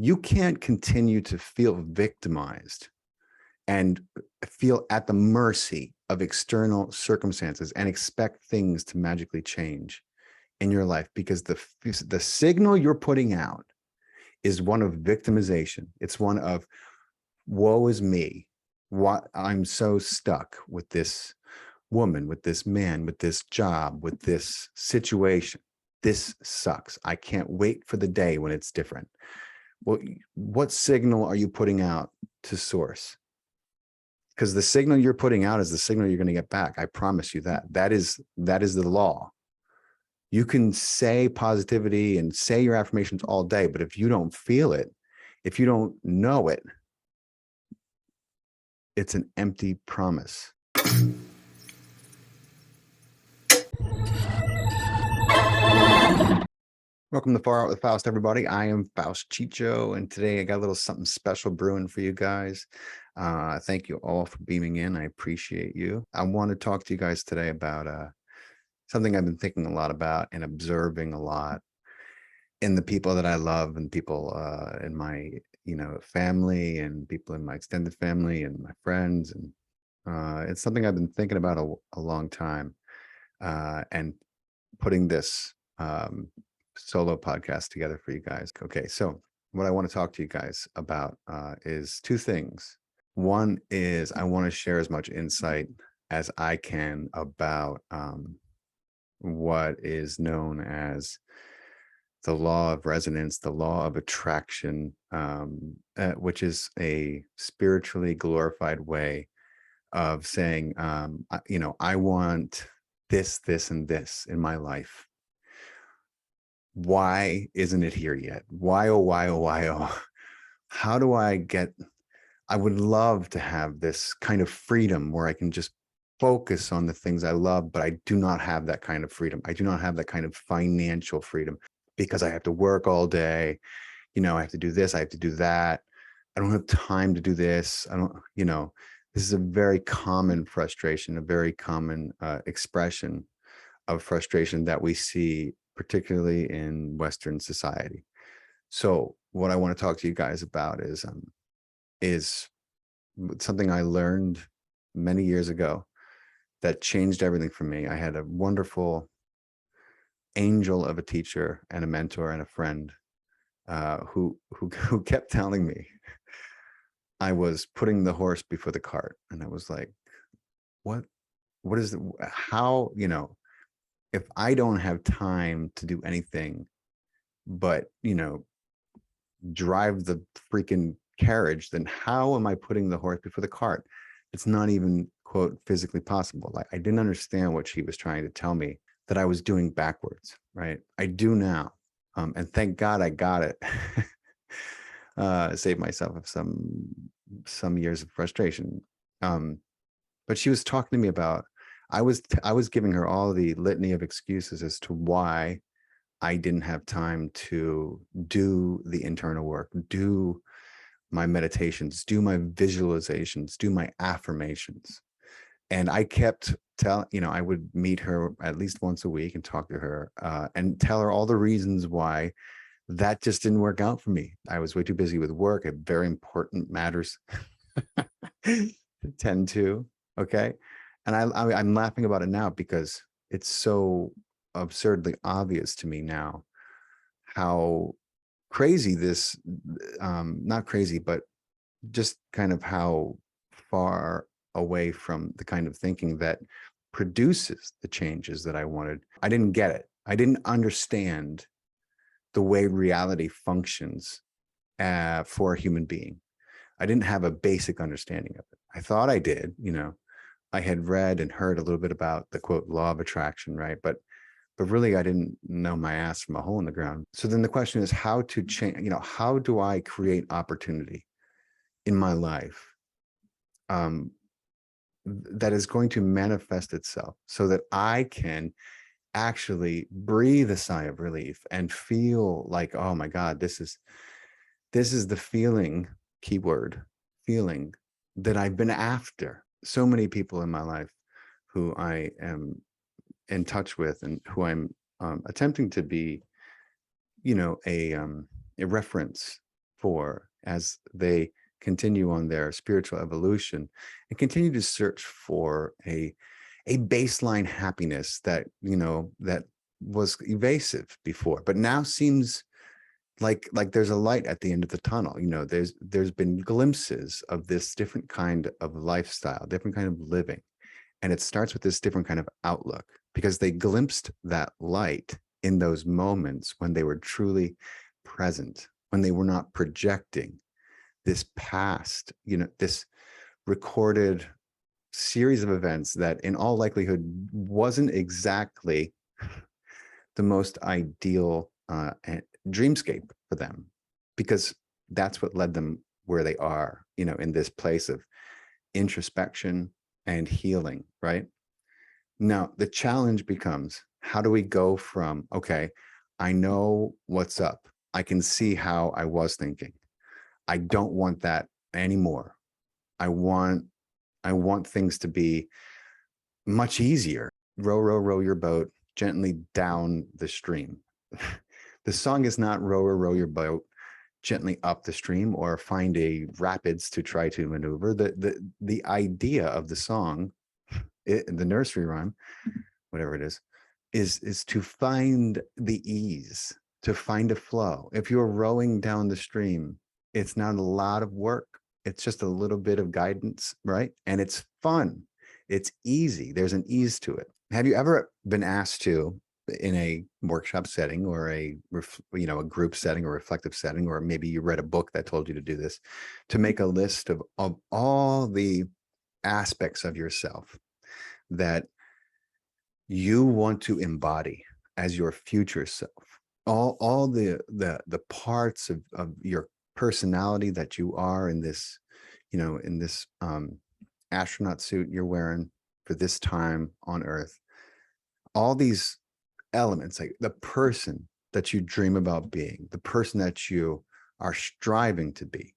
You can't continue to feel victimized and feel at the mercy of external circumstances and expect things to magically change in your life, because the signal you're putting out is one of victimization. It's one of woe is me. What, I'm so stuck with this woman, with this man, with this job, with this situation. This sucks. I can't wait for the day when it's different. Well, what signal are you putting out to source? Because the signal you're putting out is the signal you're going to get back. I promise you that. That is the law. You can say positivity and say your affirmations all day, but if you don't feel it, if you don't know it, it's an empty promise. Welcome to Far Out with Faust, everybody. I am Faust Checho, and today I got a little something special brewing for you guys. Thank you all for beaming in. I appreciate you. I want to talk to you guys today about something I've been thinking a lot about and observing a lot in the people that I love and people in my family and people in my extended family and my friends. And it's something I've been thinking about a long time, and putting this solo podcast together for you guys. Okay, so what I want to talk to you guys about is two things. One is I want to share as much insight as I can about what is known as the law of resonance, the law of attraction, which is a spiritually glorified way of saying, I want this, this, and this in my life. Why isn't it here yet? Why, oh, why, oh, why, oh? How do I would love to have this kind of freedom where I can just focus on the things I love, but I do not have that kind of freedom. I do not have that kind of financial freedom because I have to work all day. I have to do this, I have to do that. I don't have time to do this. This is a very common frustration, a very common expression of frustration that we see, particularly in Western society. So what I want to talk to you guys about is something I learned many years ago that changed everything for me. I had a wonderful angel of a teacher and a mentor and a friend who kept telling me I was putting the horse before the cart. And I was like, what is how, if I don't have time to do anything but, drive the freaking carriage, then how am I putting the horse before the cart? It's not even, quote, physically possible. Like, I didn't understand what she was trying to tell me that I was doing backwards, right? I do now. And thank God I got it. Saved myself of some years of frustration. But she was talking to me about, I was giving her all the litany of excuses as to why I didn't have time to do the internal work, do my meditations, do my visualizations, do my affirmations. And I kept I would meet her at least once a week and talk to her and tell her all the reasons why that just didn't work out for me. I was way too busy with work. I had very important matters to tend to. Okay. And I'm laughing about it now because it's so absurdly obvious to me now how crazy this, not crazy, but just kind of how far away from the kind of thinking that produces the changes that I wanted. I didn't get it. I didn't understand the way reality functions for a human being. I didn't have a basic understanding of it. I thought I did, I had read and heard a little bit about the, quote, law of attraction, right? But really I didn't know my ass from a hole in the ground. So then the question is how to change, how do I create opportunity in my life that is going to manifest itself so that I can actually breathe a sigh of relief and feel like, oh my God, this is the feeling, keyword, feeling that I've been after. So many people in my life who I am in touch with and who I'm attempting to be, a reference for as they continue on their spiritual evolution and continue to search for a baseline happiness that, that was evasive before, but now seems like there's a light at the end of the tunnel. There's been glimpses of this different kind of lifestyle, different kind of living. And it starts with this different kind of outlook because they glimpsed that light in those moments when they were truly present, when they were not projecting this past, this recorded series of events that in all likelihood wasn't exactly the most ideal dreamscape for them, because that's what led them where they are, in this place of introspection and healing, right? Now, the challenge becomes, how do we go from, okay, I know what's up. I can see how I was thinking. I don't want that anymore. I want things to be much easier. Row, row, row your boat gently down the stream. The song is not row, row, row your boat gently up the stream or find a rapids to try to maneuver. The idea of the song, the nursery rhyme, whatever it is to find the ease, to find a flow. If you're rowing down the stream, it's not a lot of work. It's just a little bit of guidance, right? And it's fun. It's easy. There's an ease to it. Have you ever been asked to, in a workshop setting or a group setting or reflective setting, or maybe you read a book that told you to do this, to make a list of all the aspects of yourself that you want to embody as your future self, all the parts of your personality that you are in this, in this astronaut suit you're wearing for this time on Earth, all these elements, like the person that you dream about being, the person that you are striving to be.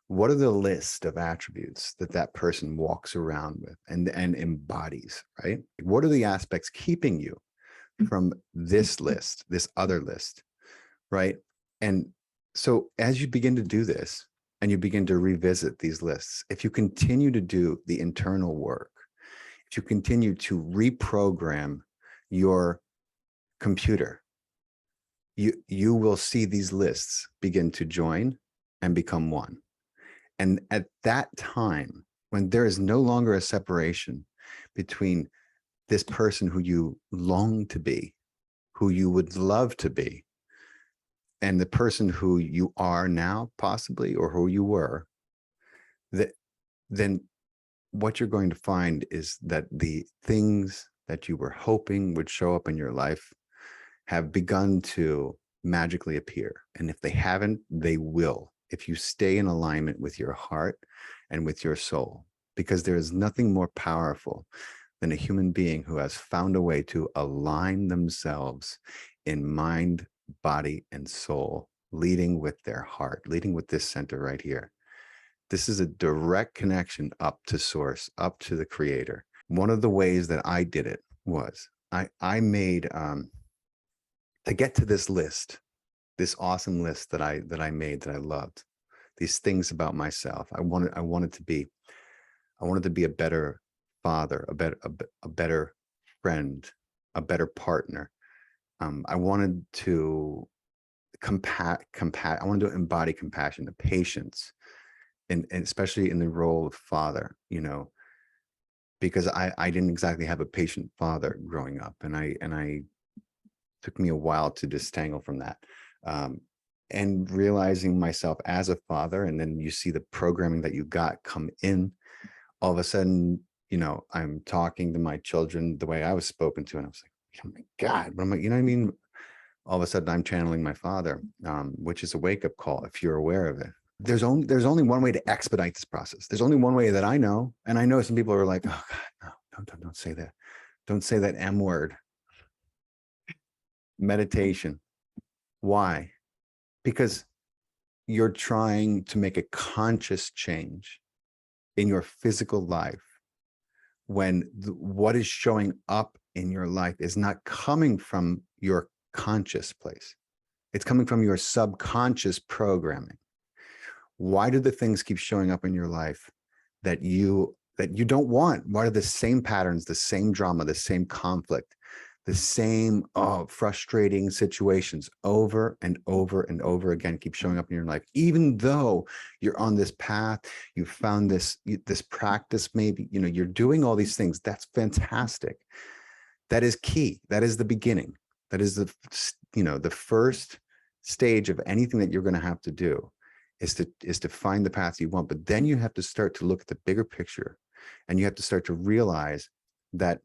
What are the list of attributes that person walks around with and embodies, right? What are the aspects keeping you from this list, this other list, right? And so as you begin to do this and you begin to revisit these lists, if you continue to do the internal work, if you continue to reprogram your computer, you will see these lists begin to join and become one. And at that time, when there is no longer a separation between this person who you long to be, who you would love to be, and the person who you are now, possibly, or who you were, then what you're going to find is that the things that you were hoping would show up in your life have begun to magically appear. And if they haven't, they will, if you stay in alignment with your heart and with your soul, because there is nothing more powerful than a human being who has found a way to align themselves in mind, body, and soul, leading with their heart, leading with this center right here. This is a direct connection up to source, up to the creator. One of the ways that I did it was I made, to get to this list, this awesome list that I made, that I loved, these things about myself. I wanted to be a better father, a better friend, a better partner. I wanted to I wanted to embody compassion, the patience, and especially in the role of father, because I didn't exactly have a patient father growing up, and I took me a while to disentangle from that. And realizing myself as a father, and then you see the programming that you got come in, all of a sudden, I'm talking to my children the way I was spoken to, and I was like, oh my God, what am I, you know what I mean? All of a sudden I'm channeling my father, which is a wake-up call if you're aware of it. There's only one way to expedite this process. There's only one way that I know. And I know some people are like, oh God, no, don't say that. Don't say that M word. Meditation. Why? Because you're trying to make a conscious change in your physical life when what is showing up in your life is not coming from your conscious place. It's coming from your subconscious programming. Why do the things keep showing up in your life that you don't want? Why are the same patterns, the same drama, the same conflict, the same frustrating situations over and over and over again keep showing up in your life? Even though you're on this path, you found this practice, maybe, you know, you're doing all these things. That's fantastic. That is key. That is the beginning. That is the, you know, the first stage of anything that you're going to have to do is to find the path you want. But then you have to start to look at the bigger picture, and you have to start to realize that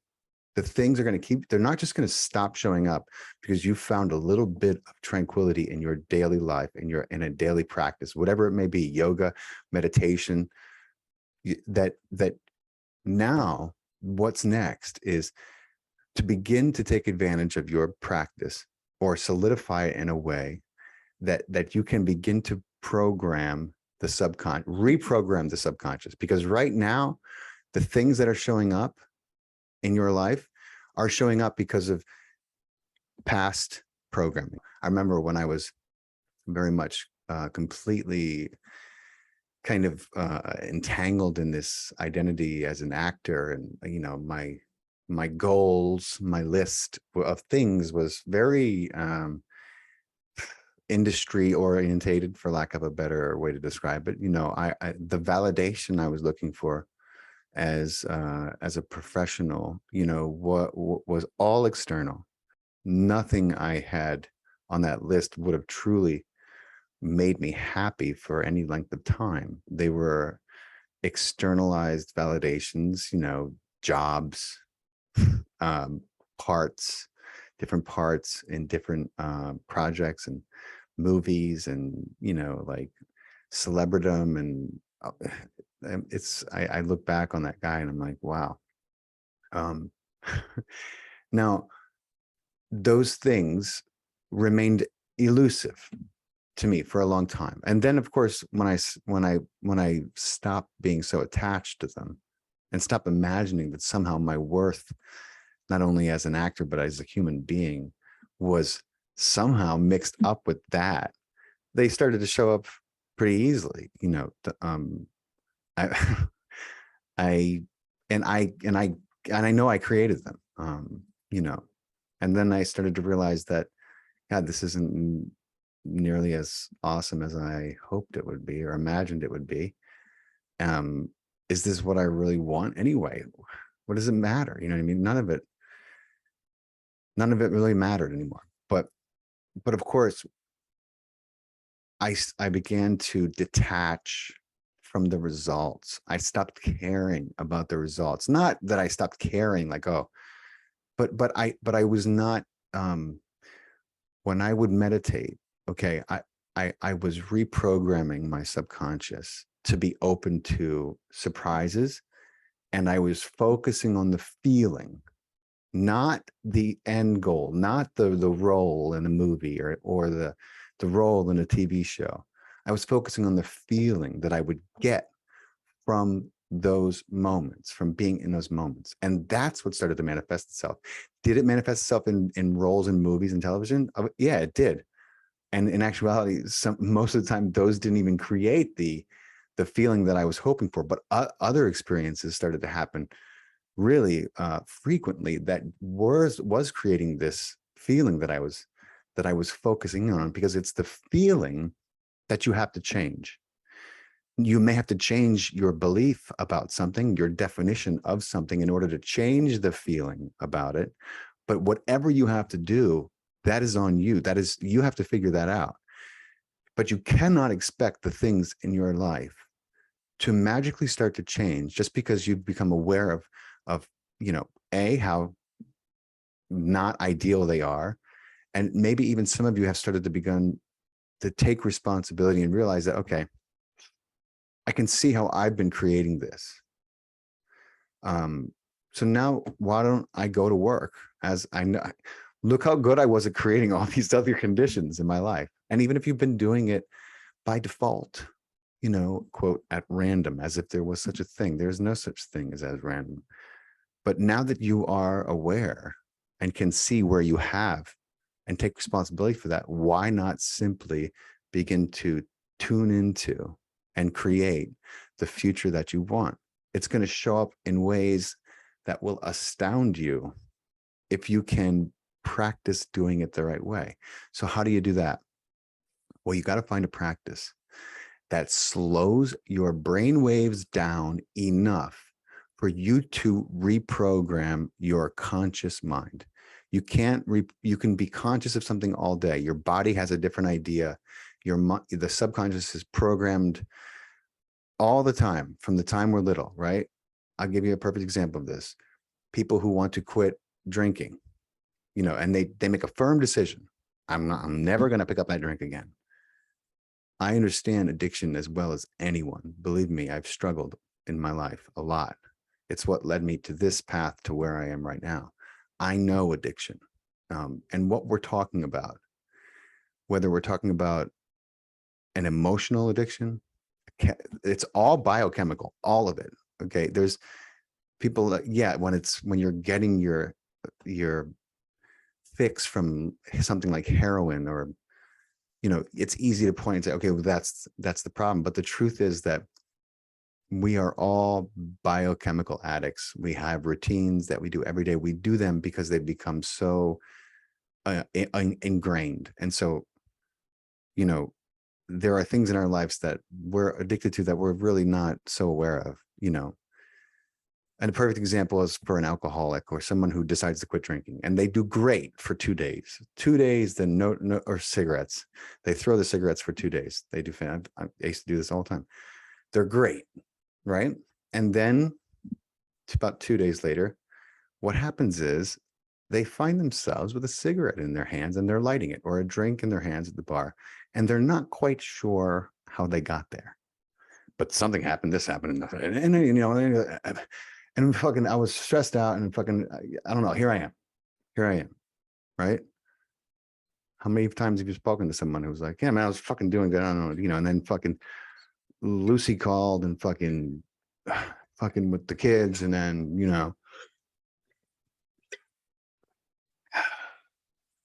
the things are going to keep, they're not just going to stop showing up because you found a little bit of tranquility in your daily life, in a daily practice, whatever it may be, yoga, meditation, that now what's next is to begin to take advantage of your practice or solidify it in a way that you can begin to program the subconscious, reprogram the subconscious. Because right now, the things that are showing up in your life are showing up because of past programming. I remember when I was very much completely kind of entangled in this identity as an actor, and you know, my goals, my list of things was very industry orientated, for lack of a better way to describe it. You know, the validation I was looking for as a professional, you know, what was all external. Nothing I had on that list would have truly made me happy for any length of time. They were externalized validations, you know, jobs, parts, different parts in different projects and movies, and, you know, like celebridom. And I look back on that guy and I'm like, wow. Now, those things remained elusive to me for a long time. And then, of course, when I stopped being so attached to them and stopped imagining that somehow my worth, not only as an actor, but as a human being, was somehow mixed up with that, they started to show up pretty easily. You know, I, I know I created them, you know, and then I started to realize that, God, this isn't nearly as awesome as I hoped it would be or imagined it would be. Is this what I really want anyway? What does it matter? You know what I mean? None of it really mattered anymore. But of course, I began to detach from the results. I stopped caring about the results. Not that I stopped caring, like, oh, but I was not, when I would meditate, okay, I was reprogramming my subconscious to be open to surprises, and I was focusing on the feeling, not the end goal, not the role in a movie or the role in a TV show. I was focusing on the feeling that I would get from those moments, from being in those moments. And that's what started to manifest itself. Did it manifest itself in roles in movies and television? Yeah, it did. And in actuality, most of the time, those didn't even create the feeling that I was hoping for. But other experiences started to happen really frequently that was creating this feeling that I was focusing on, because it's the feeling that you have to change. You may have to change your belief about something, your definition of something, in order to change the feeling about it. But whatever you have to do, that is on you. That is, you have to figure that out. But you cannot expect the things in your life to magically start to change just because you've become aware of, you know, how not ideal they are. And maybe even some of you have started to begin to take responsibility and realize that, okay, I can see how I've been creating this. So now why don't I go to work, as I know, look how good I was at creating all these other conditions in my life. And even if you've been doing it by default, you know, quote, at random, as if there was such a thing. There's no such thing as random. But now that you are aware and can see where you have and take responsibility for that, why not simply begin to tune into and create the future that you want. It's going to show up in ways that will astound you if you can practice doing it the right way. So how do you do that? Well, you got to find a practice that slows your brain waves down enough for you to reprogram your conscious mind. You can be conscious of something all day. Your body has a different idea. The subconscious is programmed all the time from the time we're little, right? I'll give you a perfect example of this. People who want to quit drinking, and they make a firm decision. I'm never going to pick up that drink again. I understand addiction as well as anyone. Believe me, I've struggled in my life a lot. It's what led me to this path to where I am right now. I know addiction, and what we're talking about, whether we're talking about an emotional addiction, it's all biochemical, all of it. Okay. There's people that, when you're getting your fix from something like heroin, or it's easy to point and say, okay, well, that's the problem. But the truth is that we are all biochemical addicts. We have routines that we do every day. We do them because they've become so ingrained. And so, there are things in our lives that we're addicted to that we're really not so aware of, And a perfect example is for an alcoholic or someone who decides to quit drinking, and they do great for 2 days. 2 days, then no, or cigarettes. They throw the cigarettes for 2 days. They do. I used to do this all the time. They're great, right? And then about 2 days later, what happens is they find themselves with a cigarette in their hands and they're lighting it, or a drink in their hands at the bar, and they're not quite sure how they got there. But something happened, this happened, and fucking, I was stressed out and fucking, I don't know, here I am, right? How many times have you spoken to someone who's like, yeah, man, I was fucking doing good, I don't know, and then fucking Lucy called and fucking with the kids, and then,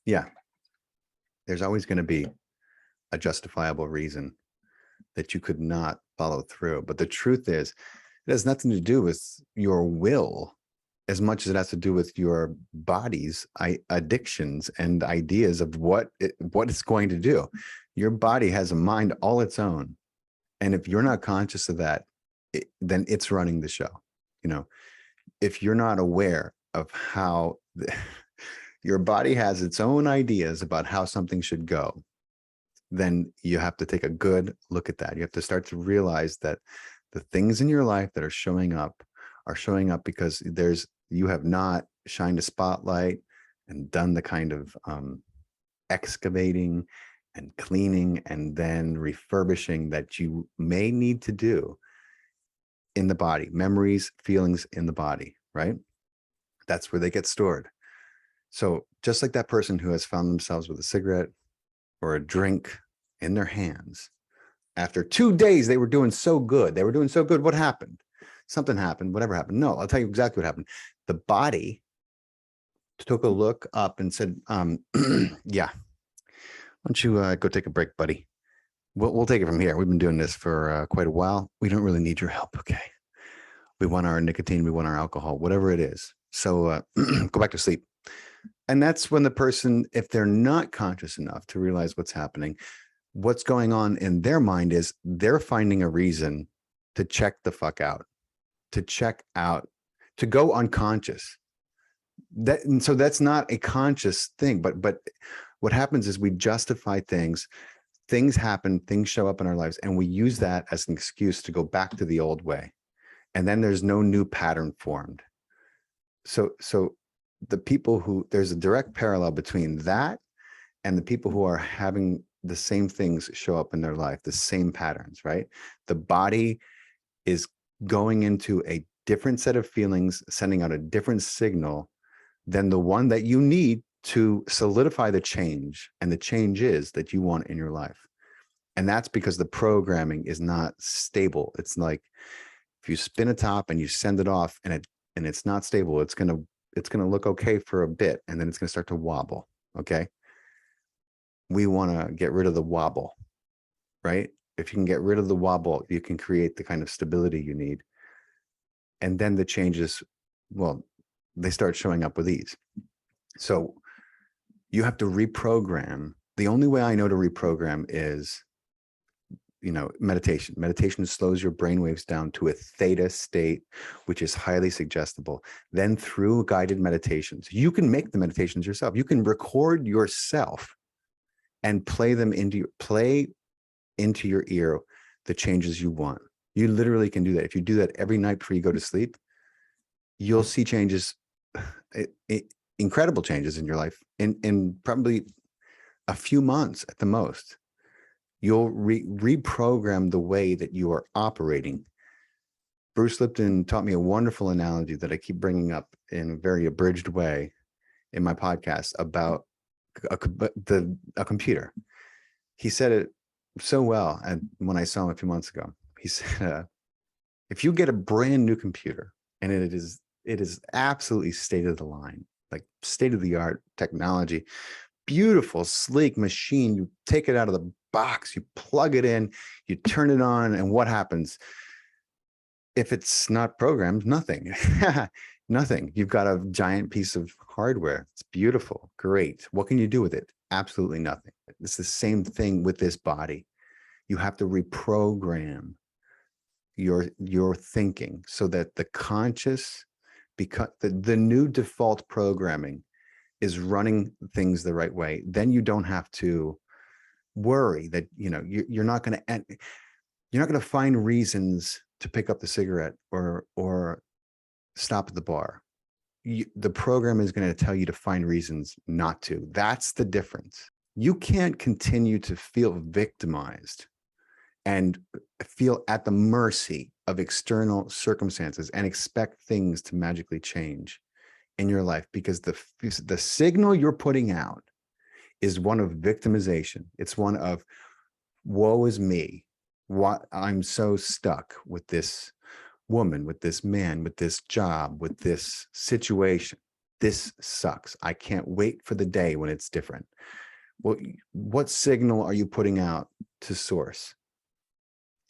yeah, there's always going to be a justifiable reason that you could not follow through. But the truth is, it has nothing to do with your will as much as it has to do with your body's addictions and ideas of what it's going to do. Your body has a mind all its own. And if you're not conscious of that, then it's running the show. If you're not aware of how your body has its own ideas about how something should go, then you have to take a good look at that. You have to start to realize that the things in your life that are showing up because you have not shined a spotlight and done the kind of excavating and cleaning and then refurbishing that you may need to do in the body. Memories, feelings in the body, right? That's where they get stored. So just like that person who has found themselves with a cigarette or a drink in their hands, after 2 days, they were doing so good. What happened? Something happened, whatever happened. No, I'll tell you exactly what happened. The body took a look up and said, yeah, why don't you go take a break, buddy? We'll take it from here. We've been doing this for quite a while. We don't really need your help. Okay. We want our nicotine. We want our alcohol, whatever it is. So go back to sleep. And that's when the person, if they're not conscious enough to realize what's happening, what's going on in their mind is they're finding a reason to check the fuck out, to go unconscious. And so that's not a conscious thing, but what happens is we justify things happen, things show up in our lives, and we use that as an excuse to go back to the old way. And then there's no new pattern formed. So the people there's a direct parallel between that and the people who are having the same things show up in their life, the same patterns, right? The body is going into a different set of feelings, sending out a different signal than the one that you need to solidify the change. And the change is that you want in your life. And that's because the programming is not stable. It's like if you spin a top and you send it off and it's not stable, it's going to look okay for a bit, and then it's going to start to wobble. Okay. We want to get rid of the wobble, right? If you can get rid of the wobble, you can create the kind of stability you need. And then the changes, well, they start showing up with ease. So you have to reprogram. The only way I know to reprogram is, meditation. Meditation slows your brain waves down to a theta state, which is highly suggestible. Then through guided meditations, you can make the meditations yourself. You can record yourself and play into your ear the changes you want. You literally can do that. If you do that every night before you go to sleep, you'll see changes, incredible changes in your life in probably a few months at the most. You'll reprogram the way that you are operating. Bruce Lipton taught me a wonderful analogy that I keep bringing up in a very abridged way in my podcast about a computer. He said it so well, and when I saw him a few months ago, he said, if you get a brand new computer and it is absolutely state of the line, like state of the art technology, beautiful, sleek machine, you take it out of the box, you plug it in, you turn it on, and what happens? If it's not programmed, nothing. Nothing. You've got a giant piece of hardware. It's beautiful, great. What can you do with it? Absolutely nothing. It's the same thing with this body. You have to reprogram your thinking so that the conscious, because the new default programming is running things the right way. Then you don't have to worry that you're not going to find reasons to pick up the cigarette or stop at the bar. The program is going to tell you to find reasons not to. That's the difference. You can't continue to feel victimized and feel at the mercy of external circumstances and expect things to magically change in your life, because the signal you're putting out is one of victimization. It's one of, woe is me. What, I'm so stuck with this woman, with this man, with this job, with this situation. This sucks. I can't wait for the day when it's different. Well, what signal are you putting out to source?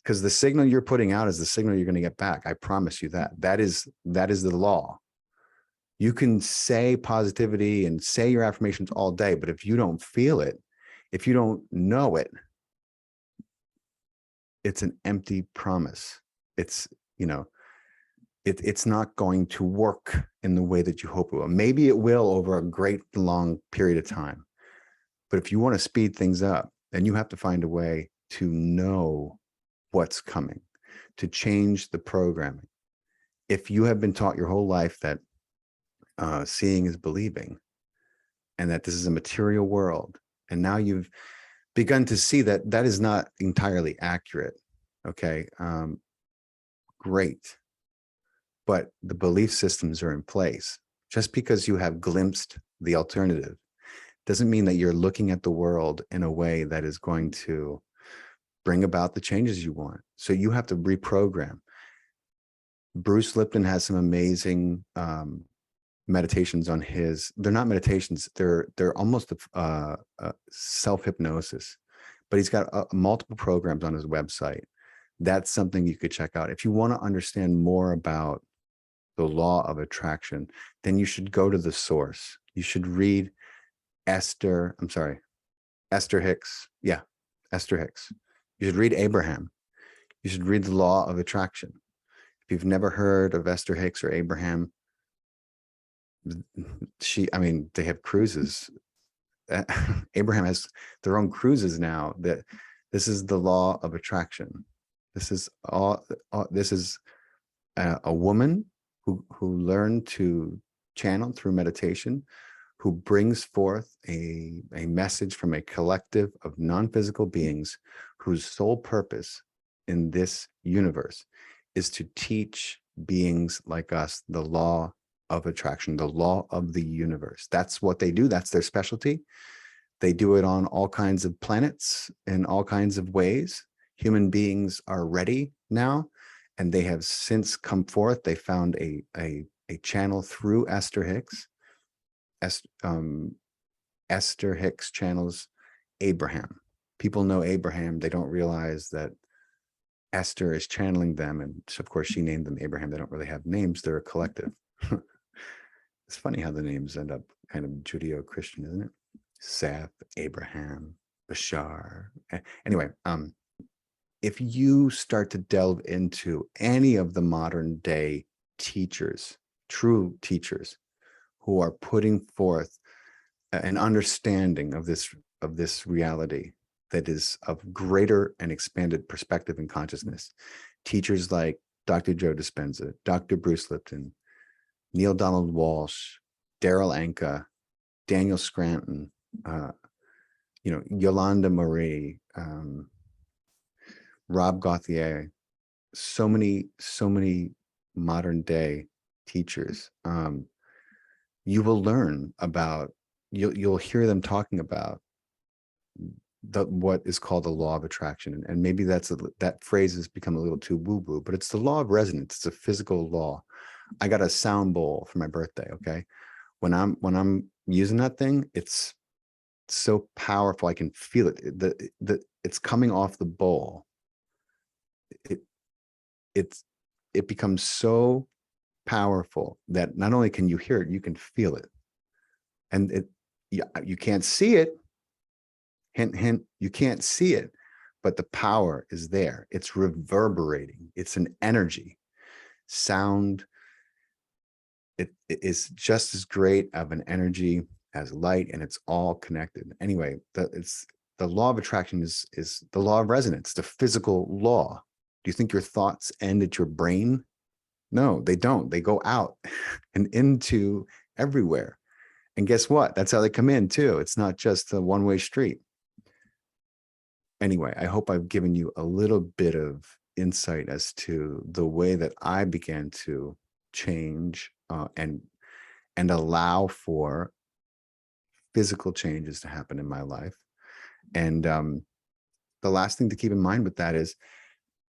Because the signal you're putting out is the signal you're going to get back. I promise you that. That is the law. You can say positivity and say your affirmations all day, but if you don't feel it, if you don't know it, it's an empty promise. It's not going to work in the way that you hope it will. Maybe it will over a great long period of time. But if you want to speed things up, then you have to find a way to know what's coming, to change the programming. If you have been taught your whole life that seeing is believing, and that this is a material world, and now you've begun to see that that is not entirely accurate, okay, great. But the belief systems are in place. Just because you have glimpsed the alternative doesn't mean that you're looking at the world in a way that is going to bring about the changes you want. So you have to reprogram. Bruce Lipton has some amazing meditations on his, they're not meditations, they're almost self-hypnosis, but he's got multiple programs on his website. That's something you could check out. If you want to understand more about the law of attraction, then you should go to the source. You should read Esther Hicks. Yeah, Esther Hicks. You should read Abraham. You should read the law of attraction. If you've never heard of Esther Hicks or Abraham, they have cruises. Abraham has their own cruises now. That this is the law of attraction. This is a woman who learned to channel through meditation, who brings forth a message from a collective of non-physical beings whose sole purpose in this universe is to teach beings like us the law of attraction, the law of the universe. That's what they do. That's their specialty. They do it on all kinds of planets in all kinds of ways. Human beings are ready now, and they have since come forth. They found a channel through Esther Hicks. Esther Hicks channels Abraham. people know Abraham. They don't realize that Esther is channeling them. And of course, she named them Abraham. They don't really have names. They're a collective. It's funny how the names end up kind of Judeo-Christian, isn't it? Seth, Abraham, Bashar. Anyway, if you start to delve into any of the modern day teachers, true teachers, who are putting forth an understanding of this reality that is of greater and expanded perspective and consciousness, teachers like Dr. Joe Dispenza, Dr. Bruce Lipton, Neil Donald Walsh, Daryl Anka, Daniel Scranton, Yolanda Marie, Rob Gauthier, so many modern day teachers. You will learn about, you'll hear them talking about what is called the law of attraction. And maybe that phrase has become a little too woo-woo, but it's the law of resonance. It's a physical law. I got a sound bowl for my birthday. Okay. When I'm using that thing, it's so powerful. I can feel it. It's coming off the bowl. It becomes so powerful that not only can you hear it, you can feel it. And you can't see it. Hint, hint, you can't see it, but the power is there. It's reverberating. It's an energy. Sound, it is just as great of an energy as light, and it's all connected. Anyway, the law of attraction is the law of resonance, the physical law. Do you think your thoughts end at your brain? No, they don't. They go out and into everywhere. And guess what? That's how they come in too. It's not just a one-way street. Anyway, I hope I've given you a little bit of insight as to the way that I began to change and allow for physical changes to happen in my life. And the last thing to keep in mind with that is,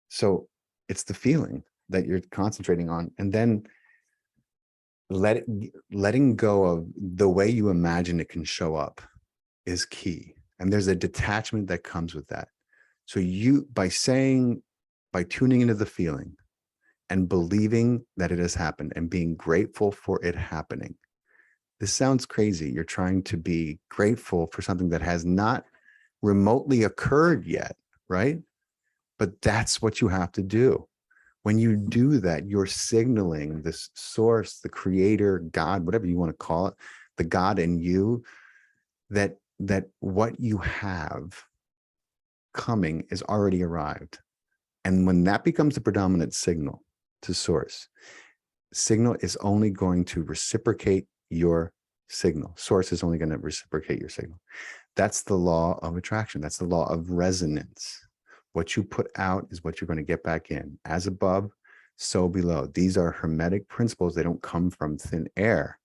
so it's the feeling that you're concentrating on, and then letting go of the way you imagine it can show up is key. And there's a detachment that comes with that. So by tuning into the feeling and believing that it has happened and being grateful for it happening. This sounds crazy. You're trying to be grateful for something that has not remotely occurred yet, right? But that's what you have to do. When you do that, you're signaling this source, the creator, God, whatever you want to call it, the God in you, that what you have coming is already arrived. And when that becomes the predominant signal to source, signal is only going to reciprocate your signal. Source is only going to reciprocate your signal. That's the law of attraction. That's the law of resonance. What you put out is what you're going to get back in. As above, so below. These are hermetic principles. They don't come from thin air.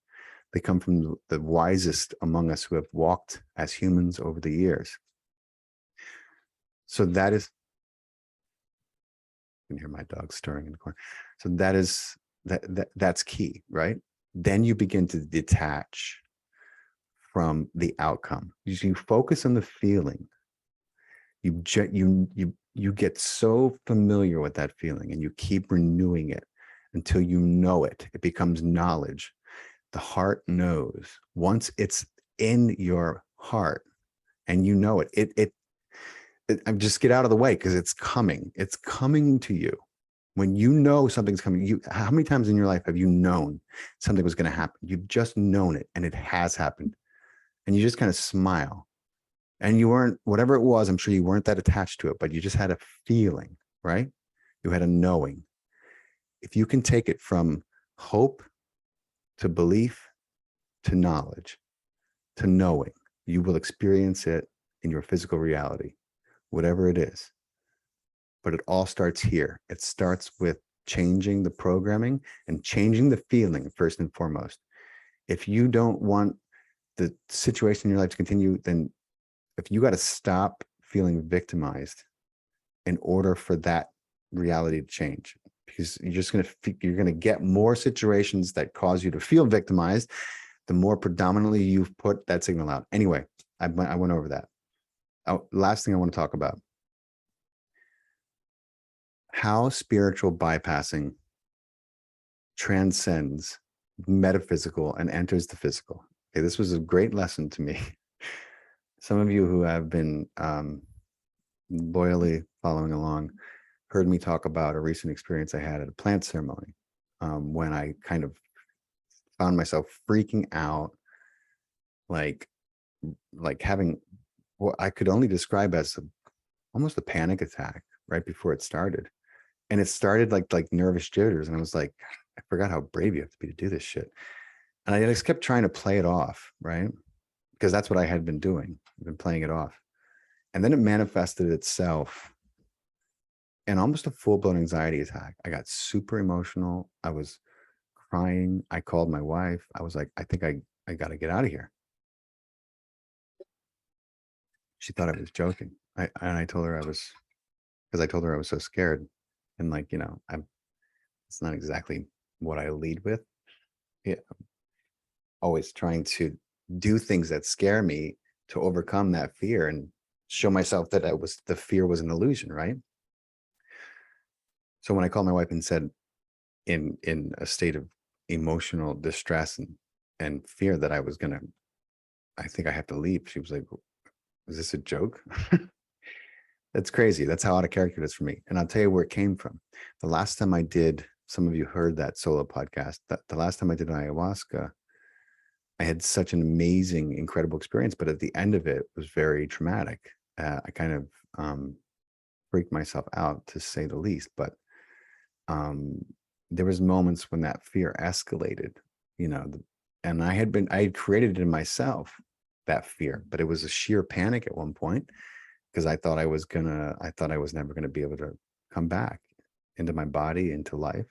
They come from the wisest among us who have walked as humans over the years. So that is, you can hear my dog stirring in the corner. So that's key, right? Then you begin to detach from the outcome. You focus on the feeling. You get so familiar with that feeling, and you keep renewing it until you know it. It becomes knowledge. The heart knows. Once it's in your heart and you know it, just get out of the way, because it's coming. It's coming to you. When you know something's coming, how many times in your life have you known something was going to happen? You've just known it, and it has happened. And you just kind of smile. And you weren't, whatever it was, I'm sure you weren't that attached to it, but you just had a feeling, right? You had a knowing. If you can take it from hope to belief to knowledge to knowing, you will experience it in your physical reality, whatever it is. But it all starts here. It starts with changing the programming and changing the feeling first and foremost. If you don't want the situation in your life to continue, then if you got to stop feeling victimized in order for that reality to change, because you're going to get more situations that cause you to feel victimized, the more predominantly you've put that signal out. Anyway, I went over that. last thing I want to talk about, how spiritual bypassing transcends metaphysical and enters the physical. Okay, this was a great lesson to me. Some of you who have been loyally following along heard me talk about a recent experience I had at a plant ceremony, when I kind of found myself freaking out, like having what I could only describe as almost a panic attack right before it started. And it started like nervous jitters. And I was like, I forgot how brave you have to be to do this shit. And I just kept trying to play it off, right? Because that's what I had been doing. I've been playing it off. And then it manifested itself in almost a full-blown anxiety attack. I got super emotional. I was crying. I called my wife. I was like, I think I got to get out of here. She thought I was joking. I told her I was, because I told her I was so scared. And like, it's not exactly what I lead with. Yeah. Always trying to do things that scare me to overcome that fear and show myself that the fear was an illusion, right? So when I called my wife and said in a state of emotional distress and fear that I think I have to leave, she was like, is this a joke? That's crazy. That's how out of character it is for me. And I'll tell you where it came from. The last time I did, some of you heard that solo podcast, that the last time I did ayahuasca, I had such an amazing, incredible experience, but at the end of it was very traumatic. I kind of freaked myself out, to say the least. But there was moments when that fear escalated, and I had created it in myself, that fear, but it was a sheer panic at one point, because I thought I was never gonna be able to come back into my body, into life.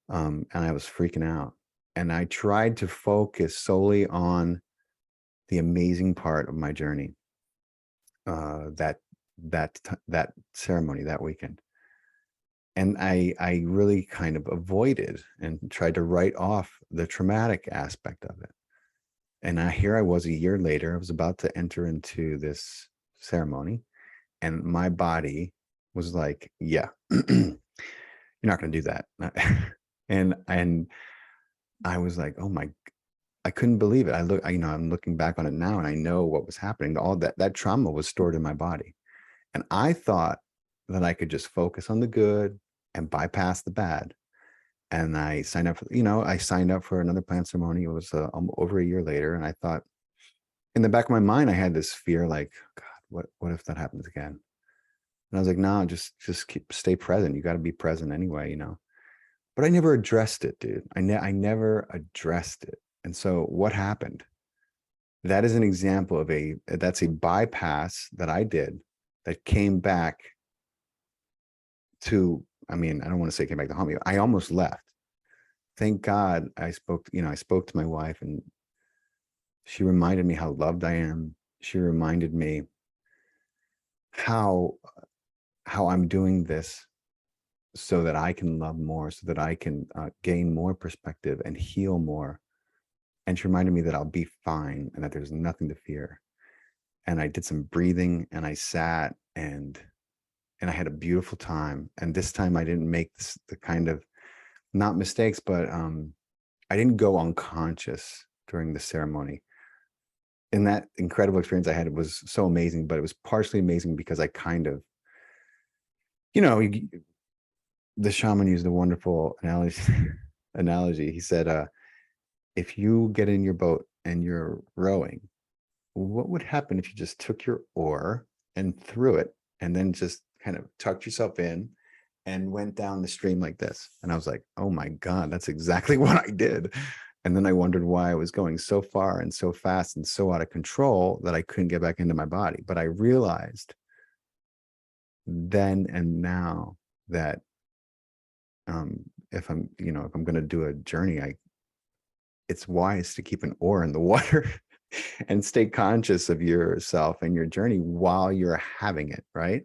And I was freaking out. And I tried to focus solely on the amazing part of my journey, that ceremony that weekend. And I really kind of avoided and tried to write off the traumatic aspect of it. And here I was a year later, I was about to enter into this ceremony, and my body was like, yeah, you're not going to do that. and I was like, oh my, I couldn't believe it. I'm looking back on it now, and I know what was happening. All that trauma was stored in my body. And I thought that I could just focus on the good and bypass the bad. And I signed up for another plant ceremony. It was over a year later. And I thought, in the back of my mind, I had this fear, like, God, what if that happens again? And I was like, no, just stay present. You got to be present anyway, But I never addressed it, dude. I never addressed it. And so what happened? That is an example of that's a bypass that I did that came back to, I don't want to say came back to haunt me. I almost left. Thank God I spoke to my wife, and she reminded me how loved I am. She reminded me how I'm doing this so that I can love more, so that I can gain more perspective and heal more. And she reminded me that I'll be fine and that there's nothing to fear. And I did some breathing, and I sat and I had a beautiful time. And this time I didn't make the kind of, not mistakes, but I didn't go unconscious during the ceremony. And that incredible experience I had, it was so amazing, but it was partially amazing because I kind of, the shaman used a wonderful analogy. He said, if you get in your boat and you're rowing, what would happen if you just took your oar and threw it, and then just kind of tucked yourself in and went down the stream like this? And I was like, oh my God, that's exactly what I did. And then I wondered why I was going so far and so fast and so out of control that I couldn't get back into my body. But I realized then and now that if I'm going to do a journey, it's wise to keep an oar in the water and stay conscious of yourself and your journey while you're having it, right?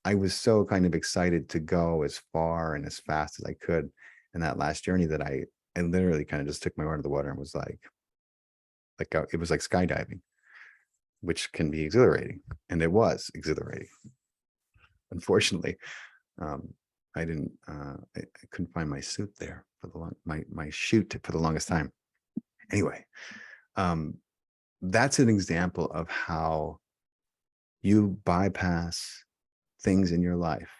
I was so kind of excited to go as far and as fast as I could in that last journey that I literally kind of just took my oar to the water and was like it was like skydiving. which can be exhilarating. And it was exhilarating. Unfortunately, I didn't, I couldn't find my suit there for my chute for the longest time. Anyway, that's an example of how you bypass things in your life,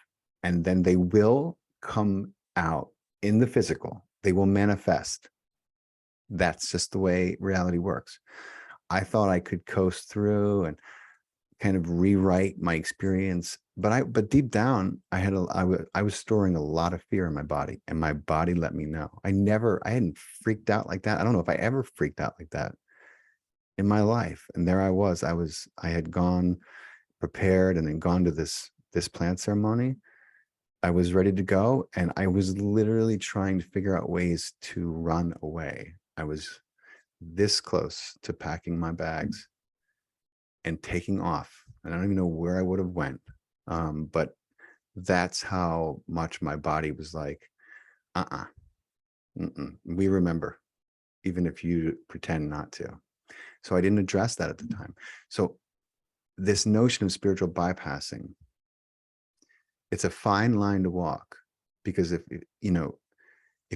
and then they will come out in the physical. They will manifest. That's just the way reality works. I thought I could coast through and kind of rewrite my experience, but deep down, I was storing a lot of fear in my body, and my body let me know. I hadn't freaked out like that. I don't know if I ever freaked out like that in my life. And there I had gone prepared and then gone to this plant ceremony. I was ready to go, and I was literally trying to figure out ways to run away. I was this close to packing my bags and taking off. And I don't even know where I would have went. But that's how much my body was like, we remember, even if you pretend not to. So I didn't address that at the time. So this notion of spiritual bypassing, it's a fine line to walk, because if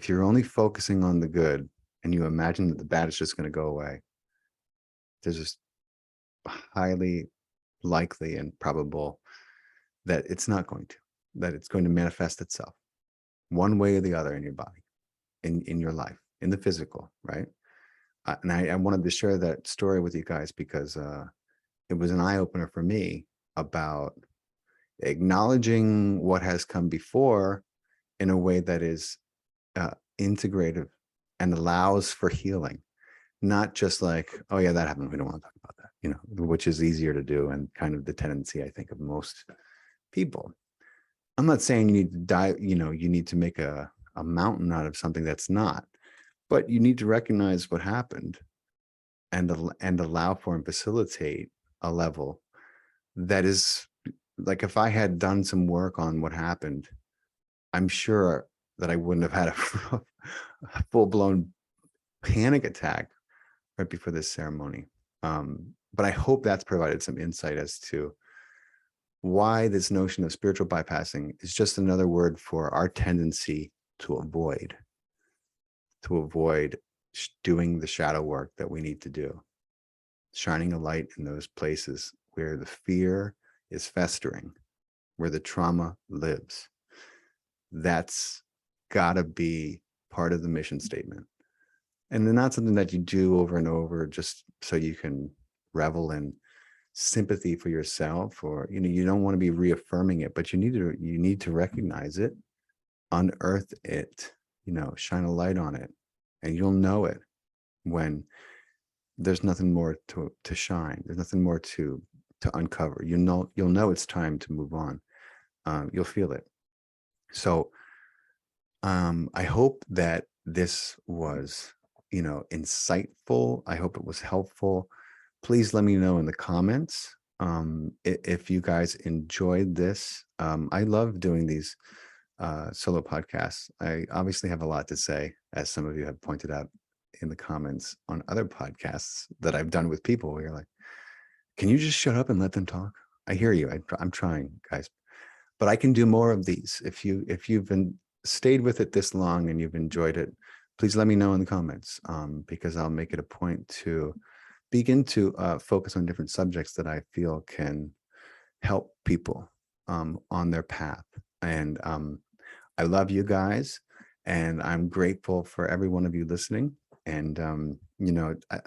you're only focusing on the good and you imagine that the bad is just going to go away, there's just highly likely and probable that it's not going to, that it's going to manifest itself one way or the other in your body, in your life, in the physical, right? And I wanted to share that story with you guys because it was an eye-opener for me about acknowledging what has come before in a way that is integrative and allows for healing, not just like, oh yeah, that happened, we don't want to talk about that, which is easier to do and kind of the tendency, I think, of most people. I'm not saying you need to die, you need to make a mountain out of something that's not, but you need to recognize what happened and allow for and facilitate a level that is like, if I had done some work on what happened, I'm sure that I wouldn't have had a full-blown panic attack right before this ceremony. But I hope that's provided some insight as to why this notion of spiritual bypassing is just another word for our tendency to avoid doing the shadow work that we need to do, shining a light in those places where the fear is festering, where the trauma lives. That's gotta be part of the mission statement. And then not something that you do over and over just so you can revel in sympathy for yourself, or you don't want to be reaffirming it, but you need to recognize it, unearth it, shine a light on it, and you'll know it when there's nothing more to shine. There's nothing more to uncover. You'll know it's time to move on. You'll feel it. So I hope that this was insightful. I hope it was helpful. Please let me know in the comments if you guys enjoyed this. I love doing these solo podcasts. I obviously have a lot to say, as some of you have pointed out in the comments on other podcasts that I've done with people where you're like, can you just shut up and let them talk? I hear you. I'm trying, guys, but I can do more of these. If you've stayed with it this long and you've enjoyed it, please let me know in the comments, because I'll make it a point to begin to focus on different subjects that I feel can help people on their path. And I love you guys, and I'm grateful for every one of you listening. And the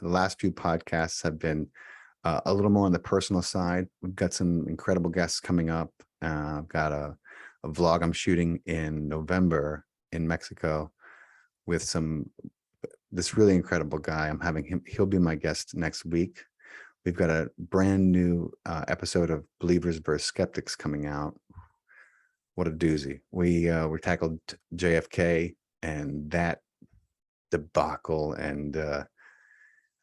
last few podcasts have been a little more on the personal side. We've got some incredible guests coming up. I've got a vlog I'm shooting in November in Mexico with this really incredible guy. I'm having him, he'll be my guest next week. We've got a brand new episode of Believers versus Skeptics coming out. What a doozy. We tackled JFK and that debacle and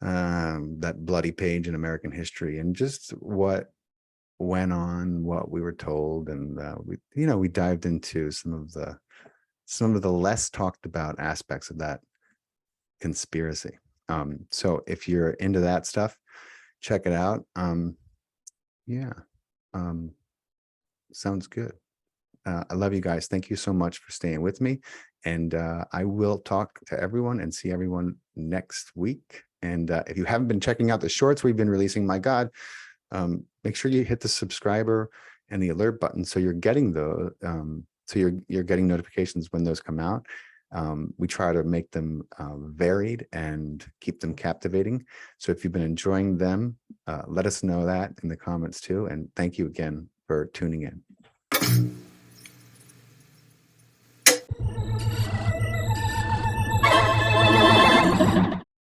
that bloody page in American history, and just what went on, what we were told. And we dived into some of the less talked about aspects of that conspiracy. So if you're into that stuff, check it out. Yeah. Sounds good. I love you guys. Thank you so much for staying with me. And I will talk to everyone and see everyone next week. And if you haven't been checking out the shorts we've been releasing, my God, make sure you hit the subscriber and the alert button so you're getting the so you're getting notifications when those come out. We try to make them varied and keep them captivating. So if you've been enjoying them, let us know that in the comments too. And thank you again for tuning in.